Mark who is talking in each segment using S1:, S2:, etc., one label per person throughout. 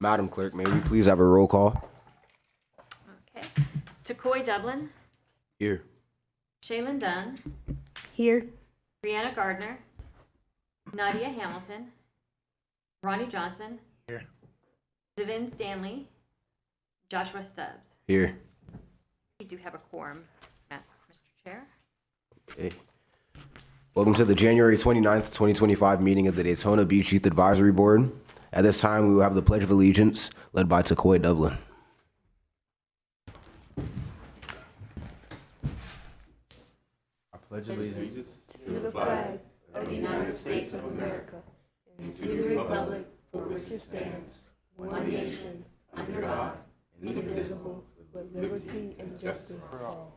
S1: Madam Clerk, may we please have a roll call?
S2: Okay. Takoy Dublin,
S1: Here.
S2: Shaylin Dunn,
S3: Here.
S2: Brianna Gardner, Nadia Hamilton, Ronnie Johnson,
S4: Here.
S2: Devin Stanley, Joshua Stubbs.
S1: Here.
S2: We do have a quorum, Mr. Chair.
S1: Okay. Welcome to the January 29th, 2025 meeting of the Daytona Beach Youth Advisory Board. At this time, we will have the Pledge of Allegiance led by Takoy Dublin.
S5: I pledge allegiance
S3: To the flag of the United States of America and to the republic for which it stands, one nation, under God, indivisible, with liberty and justice for all.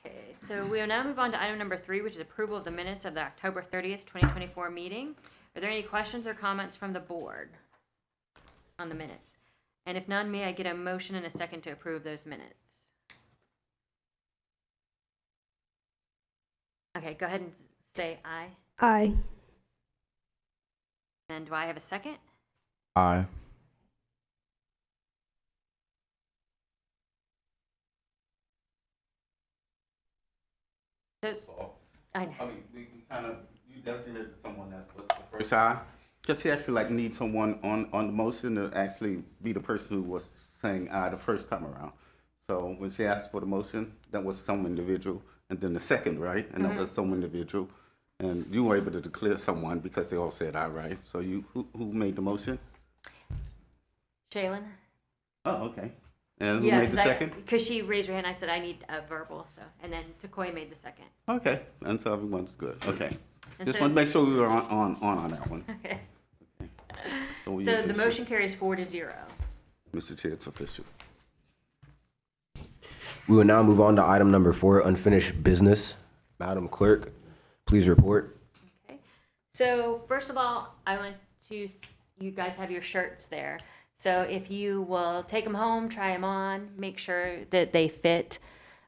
S2: Okay, so we will now move on to item number 3, which is approval of the minutes of the October 30th, 2024 meeting. Are there any questions or comments from the board on the minutes? And if none, may I get a motion and a second to approve those minutes? Okay, go ahead and say aye.
S3: Aye.
S2: And do I have a second?
S5: aye.
S2: I know.
S4: I mean, we can kind of, you designated someone that was the first eye. Just he actually like need someone on the motion to actually be the person who was saying aye the first time around. So when she asked for the motion, that was some individual, and then the second, right? And that was some individual. And you were able to declare someone because they all said aye, right? So you, who made the motion?
S2: Shaylin?
S4: Oh, okay. And who made the second?
S2: Because she raised her hand, I said I need a verbal, so, and then Takoy made the second.
S4: Okay, and so everyone's good. Okay.
S2: And
S4: Just
S2: so-
S4: want to make sure we were on that one.
S2: Okay.
S4: So we
S2: So the
S4: official.
S2: motion carries 4-0.
S4: Mr. Chair, it's official.
S1: We will now move on to item number 4, unfinished business. Madam Clerk, please report.
S2: Okay. So first of all, I want to, you guys have your shirts there. So if you will take them home, try them on, make sure that they fit.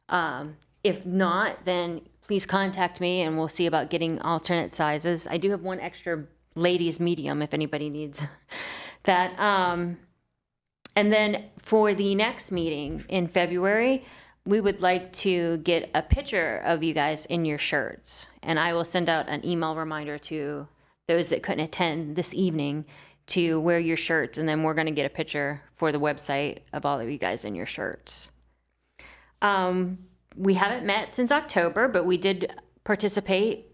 S2: If not, then please contact me and we'll see about getting alternate sizes. I do have one extra ladies medium if anybody needs that. And then for the next meeting in February, we would like to get a picture of you guys in your shirts. And I will send out an email reminder to those that couldn't attend this evening to wear your shirts. And then we're going to get a picture for the website of all of you guys in your shirts. We haven't met since October, but we did participate.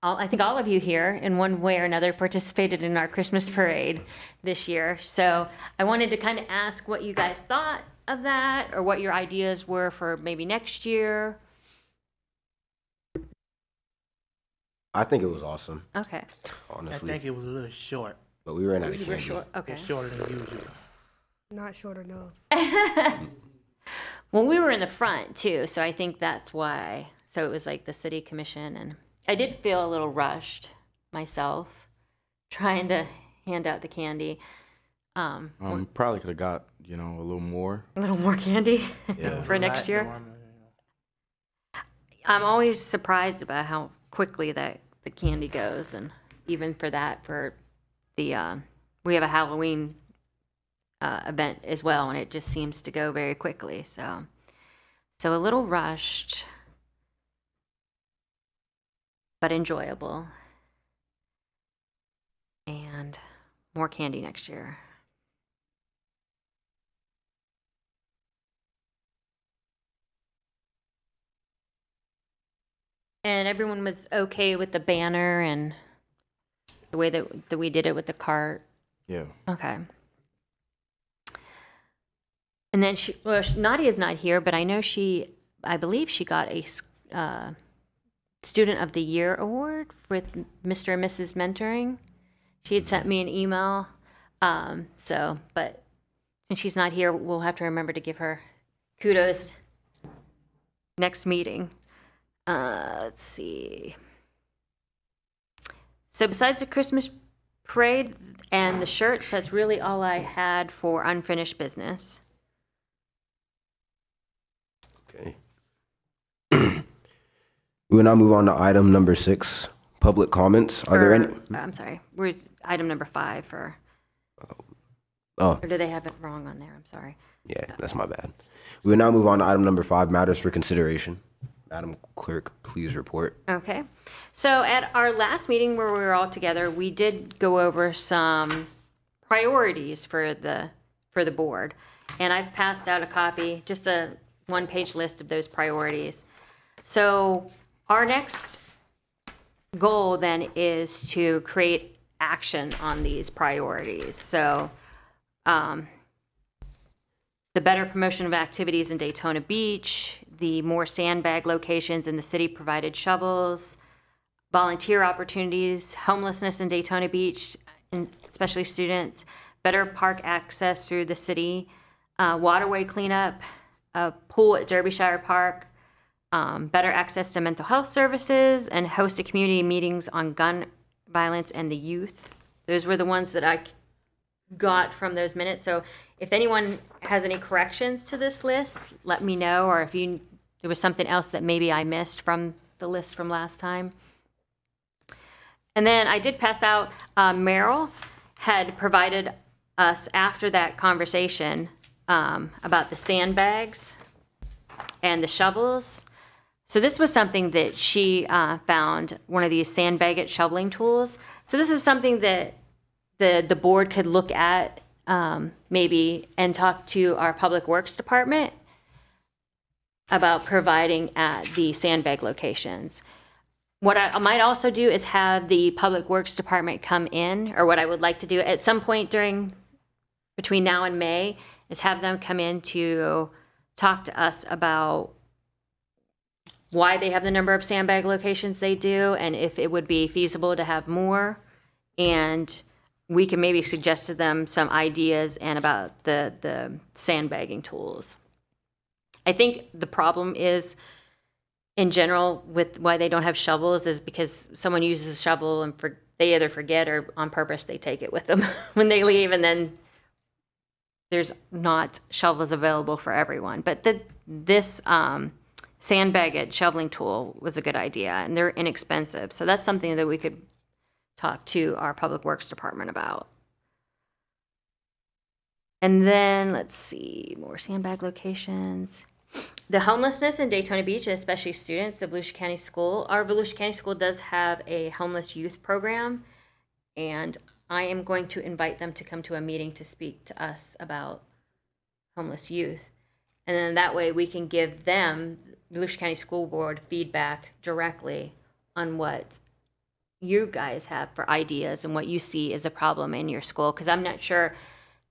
S2: I think all of you here in one way or another participated in our Christmas parade this year. So I wanted to kind of ask what you guys thought of that or what your ideas were for maybe next year.
S1: I think it was awesome,
S2: Okay.
S6: I
S1: honestly.
S6: think it was a little short.
S1: But we ran out of
S2: You were
S1: candy.
S2: short. Okay.
S6: It's shorter than usual.
S3: Not short enough.
S2: Well, we were in the front too, so I think that's why. So it was like the city commission, and I did feel a little rushed myself trying to hand out the candy.
S5: Probably could have got, a little more.
S2: A little more candy
S1: Yeah.
S2: for next year. I'm always surprised about how quickly that the candy goes, and even for that, for the we have a Halloween event as well, and it just seems to go very quickly. So a little rushed, but enjoyable, and more candy next year. And everyone was okay with the banner and the way that we did it with the cart.
S5: Yeah.
S2: Okay. And then Nadia's not here, but I know I believe she got a Student of the Year award with Mr. and Mrs. Mentoring. She had sent me an email. But since she's not here, we'll have to remember to give her kudos next meeting. Let's see. So besides the Christmas parade and the shirts, that's really all I had for unfinished business.
S1: Okay. We will now move on to item number 6, public comments. Are there any?
S2: I'm sorry, we're item number 5 for,
S1: Oh,
S2: or do they have it wrong on there? I'm sorry.
S1: yeah, that's my bad. We will now move on to item number 5, matters for consideration. Madam Clerk, please report.
S2: Okay. So at our last meeting where we were all together, we did go over some priorities for the board. And I've passed out a copy, just a one-page list of those priorities. So our next goal then is to create action on these priorities. So the better promotion of activities in Daytona Beach, the more sandbag locations in the city provided shovels, volunteer opportunities, homelessness in Daytona Beach, and especially students, better park access through the city, waterway cleanup, a pool at Derbyshire Park, better access to mental health services, and hosted community meetings on gun violence and the youth. Those were the ones that I got from those minutes. So if anyone has any corrections to this list, let me know, or if there was something else that maybe I missed from the list from last time. And then I did pass out, Merrill had provided us after that conversation about the sandbags and the shovels. So this was something that she found, one of these sandbag at shoveling tools. So this is something that the board could look at maybe and talk to our Public Works Department about providing at the sandbag locations. What I might also do is have the Public Works Department come in, or what I would like to do at some point between now and May, is have them come in to talk to us about why they have the number of sandbag locations they do, and if it would be feasible to have more. And we can maybe suggest to them some ideas and about the sandbagging tools. I think the problem is, in general, with why they don't have shovels is because someone uses a shovel and they either forget or on purpose they take it with them when they leave, and then there's not shovels available for everyone. But this sandbag at shoveling tool was a good idea, and they're inexpensive. So that's something that we could talk to our Public Works Department about. And then, let's see, more sandbag locations. The homelessness in Daytona Beach, especially students of Volusia County School. Our Volusia County School does have a homeless youth program, and I am going to invite them to come to a meeting to speak to us about homeless youth. And then that way we can give them, the Volusia County School Board, feedback directly on what you guys have for ideas and what you see as a problem in your school. Because I'm not sure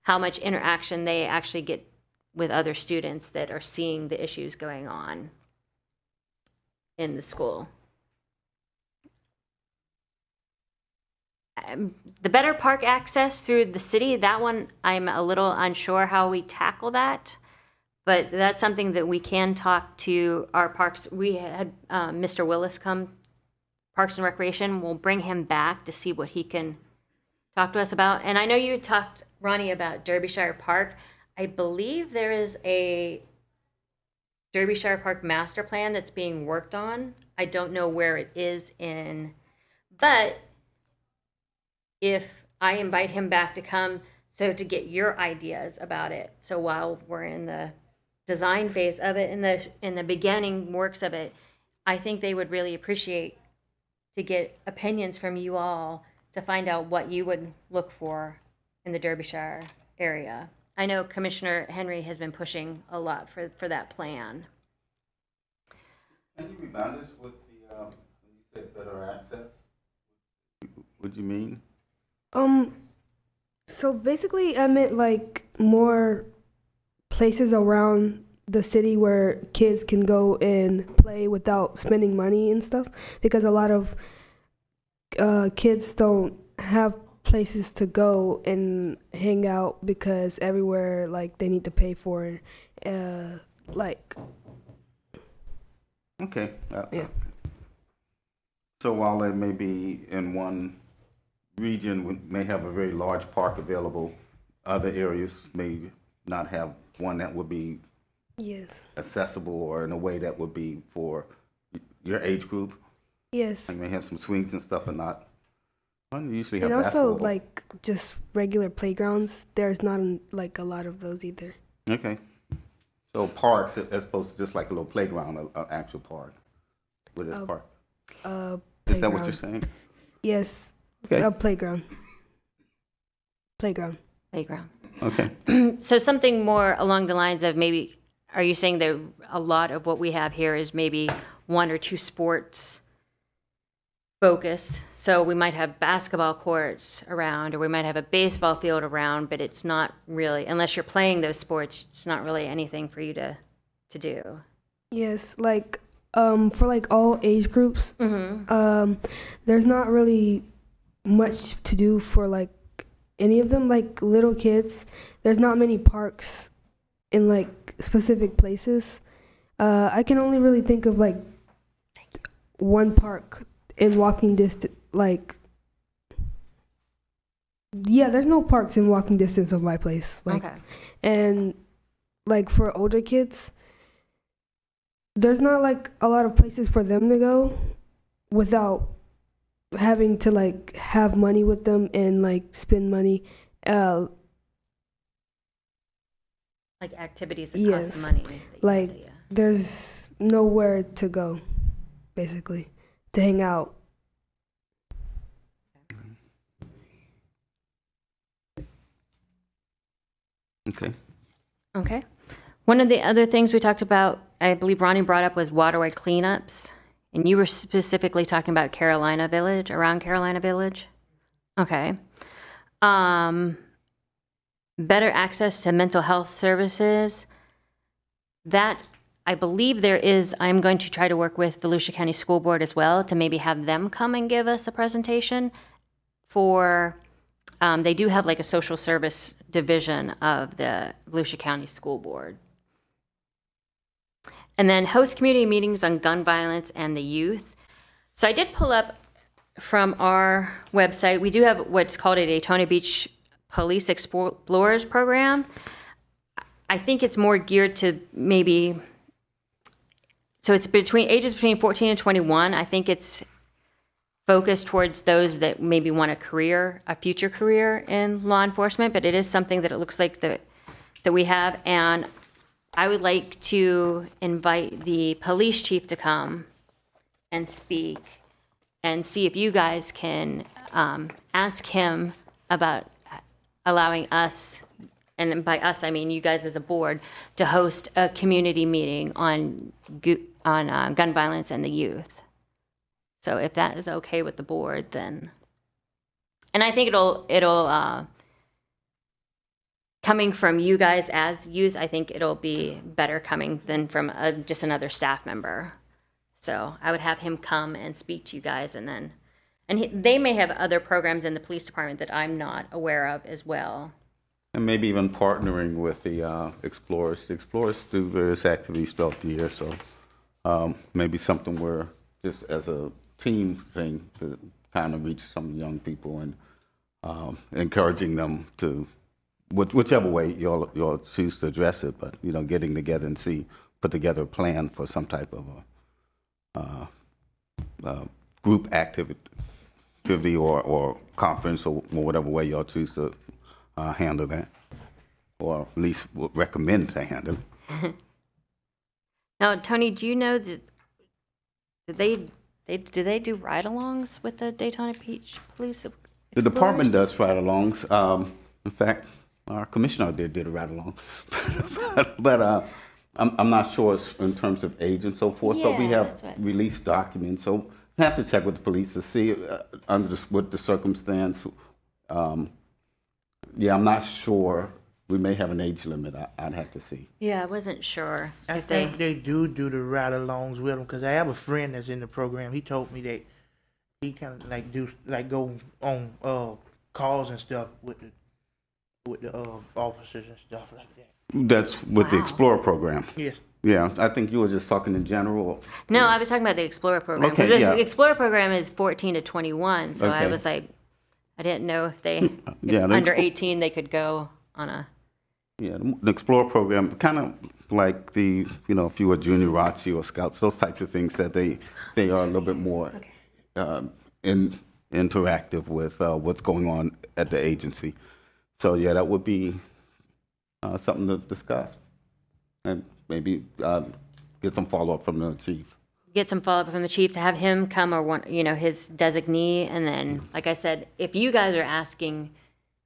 S2: how much interaction they actually get with other students that are seeing the issues going on in the school. The better park access through the city, that one I'm a little unsure how we tackle that, but that's something that we can talk to our parks. We had Mr. Willis come, Parks and Recreation. We'll bring him back to see what he can talk to us about. And I know you talked, Ronnie, about Derbyshire Park. I believe there is a Derbyshire Park master plan that's being worked on. I don't know where it is but if I invite him back to come, so to get your ideas about it. So while we're in the design phase of it, in the beginning works of it, I think they would really appreciate to get opinions from you all to find out what you would look for in the Derbyshire area. I know Commissioner Henry has been pushing a lot for that plan.
S4: Can you remind us what when you said better access? What do you mean?
S3: So basically I meant like more places around the city where kids can go and play without spending money and stuff, because a lot of kids don't have places to go and hang out because everywhere like they need to pay for like
S4: Okay.
S3: Yeah.
S4: So while it may be in one region, we may have a very large park available, other areas may not have one that would be
S3: yes
S4: accessible or in a way that would be for your age group?
S3: Yes.
S4: Like they have some swings and stuff, but not. Well, you usually have
S3: And also,
S4: basketball.
S3: like, just regular playgrounds. There's not, like, a lot of those either.
S4: Okay. So parks as opposed to just like a little playground, an actual park. What is park? Is that what you're saying?
S3: Yes.
S4: Okay.
S3: A playground. Playground.
S2: Playground.
S4: Okay.
S2: So something more along the lines of maybe, are you saying that a lot of what we have here is maybe one or two sports focused? So we might have basketball courts around, or we might have a baseball field around, but it's not really, unless you're playing those sports, it's not really anything for you to do.
S3: Yes, like, for, like, all age groups, there's not really much to do for, like, any of them. Like, little kids, there's not many parks in, like, specific places. I can only really think of, like, one park in walking distance, like, yeah, there's no parks in walking distance of my place. Like,
S2: Okay.
S3: and, like, for older kids, there's not, like, a lot of places for them to go without having to, like, have money with them and, like, spend money.
S2: Like activities that cost
S3: Yes.
S2: money. that you
S3: Like,
S2: have to, yeah.
S3: There's nowhere to go, basically, to hang out.
S4: Okay.
S2: Okay. One of the other things we talked about, I believe Ronnie brought up, was waterway cleanups. And you were specifically talking about Carolina Village, around Carolina Village? Okay. Better access to mental health services. That, I believe there is, I'm going to try to work with Volusia County School Board as well to maybe have them come and give us a presentation for, they do have like a social service division of the Volusia County School Board. And then host community meetings on gun violence and the youth. So I did pull up from our website, we do have what's called a Daytona Beach Police Explorers program. I think it's more geared to maybe, so it's ages between 14 and 21. I think it's focused towards those that maybe want a future career in law enforcement, but it is something that it looks like that we have. And I would like to invite the police chief to come and speak and see if you guys can ask him about allowing us, and by us I mean you guys as a board, to host a community meeting on gun violence and the youth. So if that is okay with the board, then, and I think it'll coming from you guys as youth, I think it'll be better coming than from just another staff member. So I would have him come and speak to you guys, and then, they may have other programs in the police department that I'm not aware of as well.
S4: And maybe even partnering with the Explorers. The Explorers do various activities throughout the year, so maybe something where just as a team thing to kind of reach some young people and encouraging them to, whichever way y'all choose to address it, but getting together and put together a plan for some type of a group activity or conference or whatever way y'all choose to handle that, or at least would recommend to handle it.
S2: Now, Tony, do you know that do they do ride-alongs with the Daytona Beach Police Explorers?
S4: The department does ride-alongs. In fact, our commissioner did a ride-along, but I'm not sure in terms of age and so forth. But we
S2: Yeah,
S4: have
S2: that's what-
S4: released documents, so we have to check with the police to see what the circumstance. Yeah, I'm not sure. We may have an age limit. I'd have to see.
S2: Yeah, I wasn't sure
S6: I
S2: if they.
S6: think they do the ride-alongs with them, because I have a friend that's in the program. He told me that he kind of go on calls and stuff with the officers and stuff like that.
S4: That's with the
S2: Wow.
S4: Explorer program.
S6: Yes.
S4: Yeah, I think you were just talking in general.
S2: No, I was talking about the Explorer program.
S4: Okay,
S2: Because
S4: yeah.
S2: the Explorer program is 14 to 21, so I
S4: Okay.
S2: was like, I didn't know if
S4: Yeah, the
S2: under
S4: Explo-
S2: 18 they could go on a.
S4: Yeah, the Explorer program, kind of like the, if you were junior ROTC or Scouts, those types of things that they are a little bit more interactive with what's going on at the agency. So yeah, that would be something to discuss, and maybe get some follow-up from the chief.
S2: Get some follow-up from the chief to have him come, or one, his designee. And then, like I said, if you guys are asking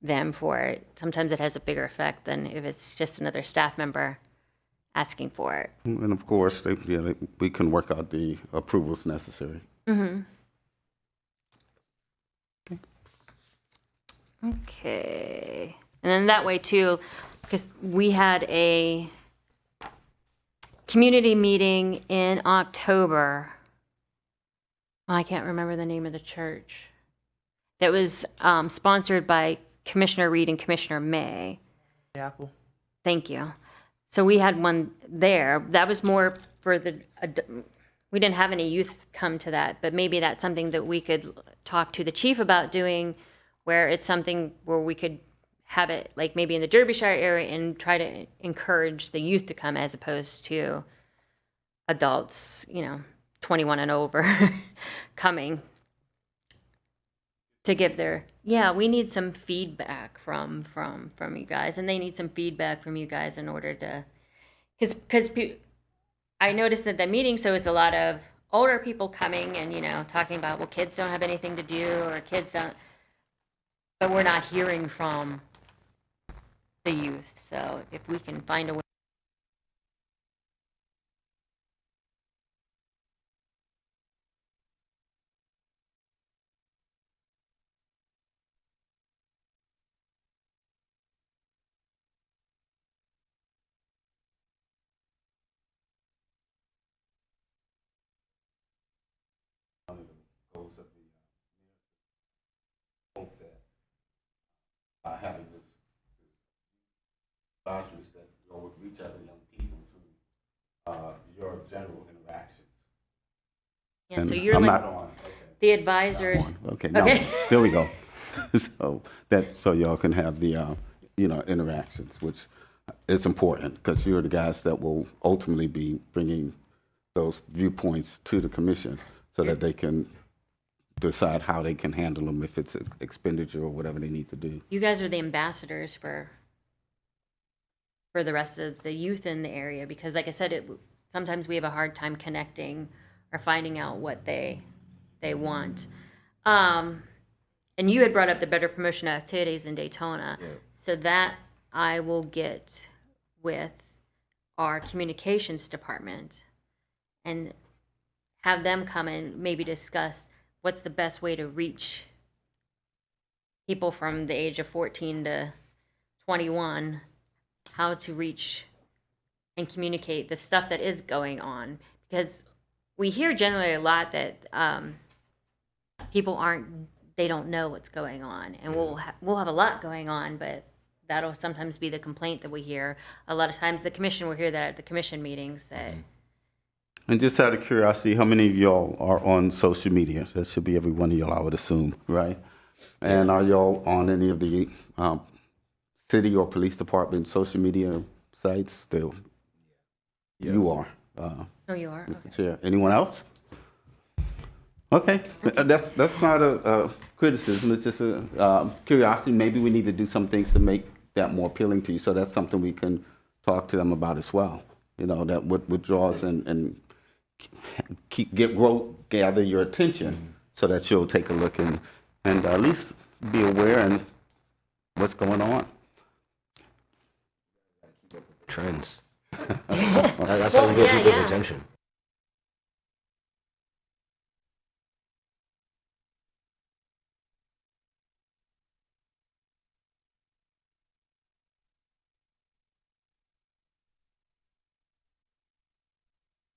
S2: them for it, sometimes it has a bigger effect than if it's just another staff member asking for it.
S4: And of course, we can work out the approvals necessary.
S2: Okay. And then that way too, because we had a community meeting in October. I can't remember the name of the church. That was sponsored by Commissioner Reed and Commissioner May.
S6: Apple.
S2: Thank you. So we had one there. That was more for we didn't have any youth come to that, but maybe that's something that we could talk to the chief about doing, where it's something where we could have it like maybe in the Derbyshire area and try to encourage the youth to come as opposed to adults, 21 and over coming to give their, we need some feedback from you guys, and they need some feedback from you guys in order to, because I noticed at the meeting, so it's a lot of older people coming and, talking about, well, kids don't have anything to do, or kids don't, but we're not hearing from the youth. So if we can find a way.
S4: Hope that having this advisories that would reach out to young people through your general interactions.
S2: Yeah, so
S4: And
S2: you're
S4: I'm
S2: like
S4: not on. Okay.
S2: the advisors.
S4: Okay, now,
S2: Okay.
S4: there we go. So y'all can have the interactions, which is important because you're the guys that will ultimately be bringing those viewpoints to the commission so that they can decide how they can handle them, if it's expenditure or whatever they need to do.
S2: You guys are the ambassadors for the rest of the youth in the area, because like I said, sometimes we have a hard time connecting or finding out what they want. And you had brought up the better promotion activities in Daytona.
S1: Yeah.
S2: So that I will get with our communications department and have them come and maybe discuss what's the best way to reach people from the age of 14 to 21, how to reach and communicate the stuff that is going on. Because we hear generally a lot that people they don't know what's going on. And we'll have a lot going on, but that'll sometimes be the complaint that we hear. A lot of times the commission will hear that at the commission meetings. That
S4: And just out of curiosity, how many of y'all are on social media? That should be every one of y'all, I would assume, right? And are y'all on any of the city or police department social media sites still?
S1: Yeah.
S4: You are,
S2: oh, you are?
S4: Mr. Chair. Anyone else? Okay, that's not a criticism. It's just a curiosity. Maybe we need to do some things to make that more appealing to you. So that's something we can talk to them about as well. That withdraws and gather your attention so that you'll take a look and at least be aware and what's going on.
S1: Trends. That's how we get people's attention.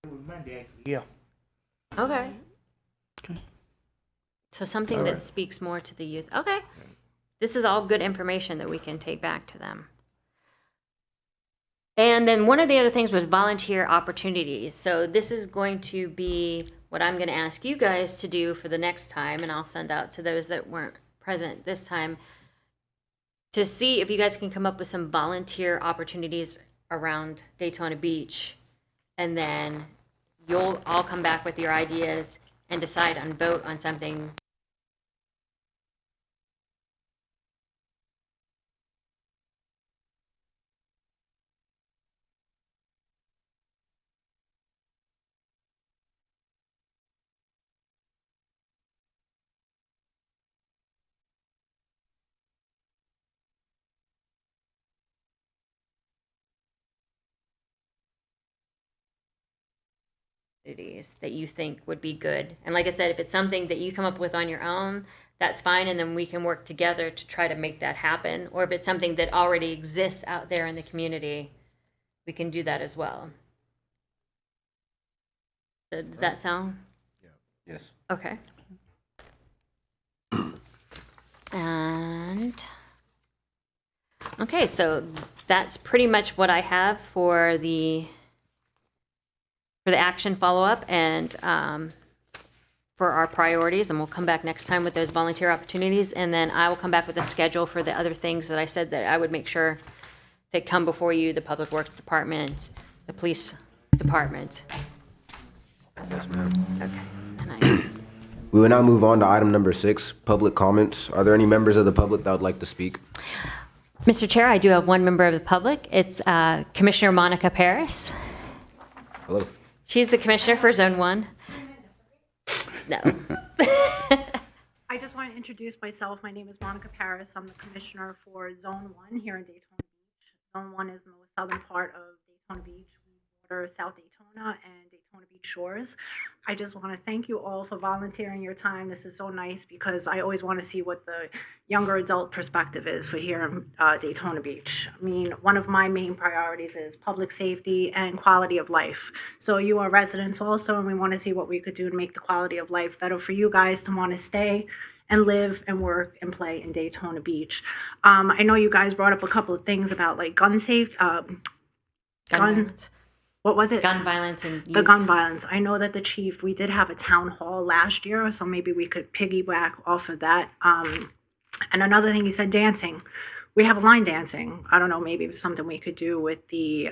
S6: It was Monday, actually. Yeah.
S2: Okay.
S4: Okay.
S2: So something that speaks more to the youth. Okay. This is all good information that we can take back to them. And then one of the other things was volunteer opportunities. So this is going to be what I'm going to ask you guys to do for the next time, and I'll send out to those that weren't present this time, to see if you guys can come up with some volunteer opportunities around Daytona Beach. And then you'll all come back with your ideas and decide and vote on something. That you think would be good. And like I said, if it's something that you come up with on your own, that's fine, and then we can work together to try to make that happen. Or if it's something that already exists out there in the community, we can do that as well. So does that sound
S1: Yes.
S2: okay? And okay, so that's pretty much what I have for the action follow-up and for our priorities, and we'll come back next time with those volunteer opportunities, and then I will come back with a schedule for the other things that I said that I would make sure that come before you, the Public Works Department, the Police Department.
S1: Yes, ma'am.
S2: Okay. And
S1: We will now move on to item number 6, public comments. Are there any members of the public that would like to speak?
S2: Mr. Chair, I do have one member of the public. It's Commissioner Monica Paris.
S1: Hello.
S2: She's the commissioner for Zone 1. No.
S7: I just want to introduce myself. My name is Monica Paris. I'm the commissioner for Zone 1 here in Daytona Beach. Zone 1 is the most southern part of Daytona Beach. We border South Daytona and Daytona Beach shores. I just want to thank you all for volunteering your time. This is so nice because I always want to see what the younger adult perspective is for here in Daytona Beach. I mean, one of my main priorities is public safety and quality of life. So you are residents also, and we want to see what we could do to make the quality of life better for you guys to want to stay and live and work and play in Daytona Beach. I know you guys brought up a couple of things about like gun safety,
S2: Gun violence.
S7: what was it?
S2: Gun violence and
S7: The gun violence. I know that the chief, we did have a town hall last year, so maybe we could piggyback off of that. And another thing you said, dancing. We have line dancing. I don't know, maybe it's something we could do with the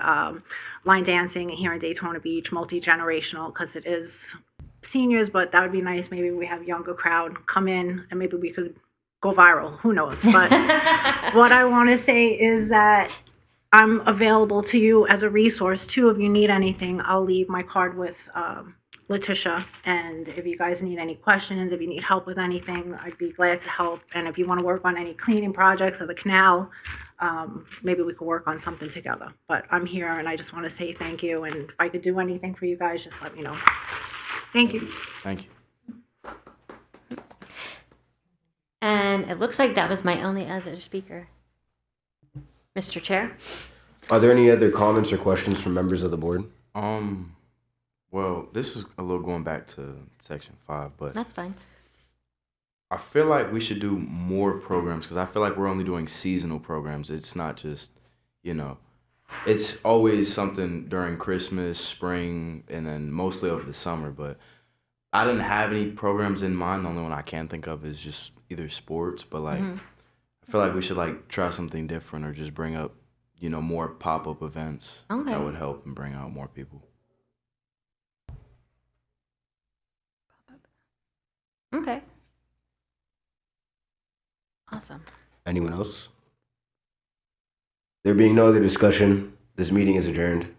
S7: line dancing here in Daytona Beach, multi-generational, because it is seniors, but that would be nice. Maybe we have younger crowd come in and maybe we could go viral. Who knows? But what I want to say is that I'm available to you as a resource too. If you need anything, I'll leave my card with Letitia. And if you guys need any questions, if you need help with anything, I'd be glad to help. And if you want to work on any cleaning projects of the canal, maybe we could work on something together. But I'm here and I just want to say thank you. And if I could do anything for you guys, just let me know. Thank you.
S5: Thank you.
S2: And it looks like that was my only other speaker. Mr. Chair?
S1: Are there any other comments or questions from members of the board?
S5: Well, this is a little going back to section 5, but
S2: That's fine.
S5: I feel like we should do more programs because I feel like we're only doing seasonal programs. It's not just, it's always something during Christmas, spring, and then mostly over the summer. But I didn't have any programs in mind. The only one I can think of is just either sports. But I feel like we should try something different or just bring up, more pop-up events
S2: Okay.
S5: that would help and bring out more people.
S2: Okay. Awesome.
S1: Anyone else? There being no other discussion, this meeting is adjourned.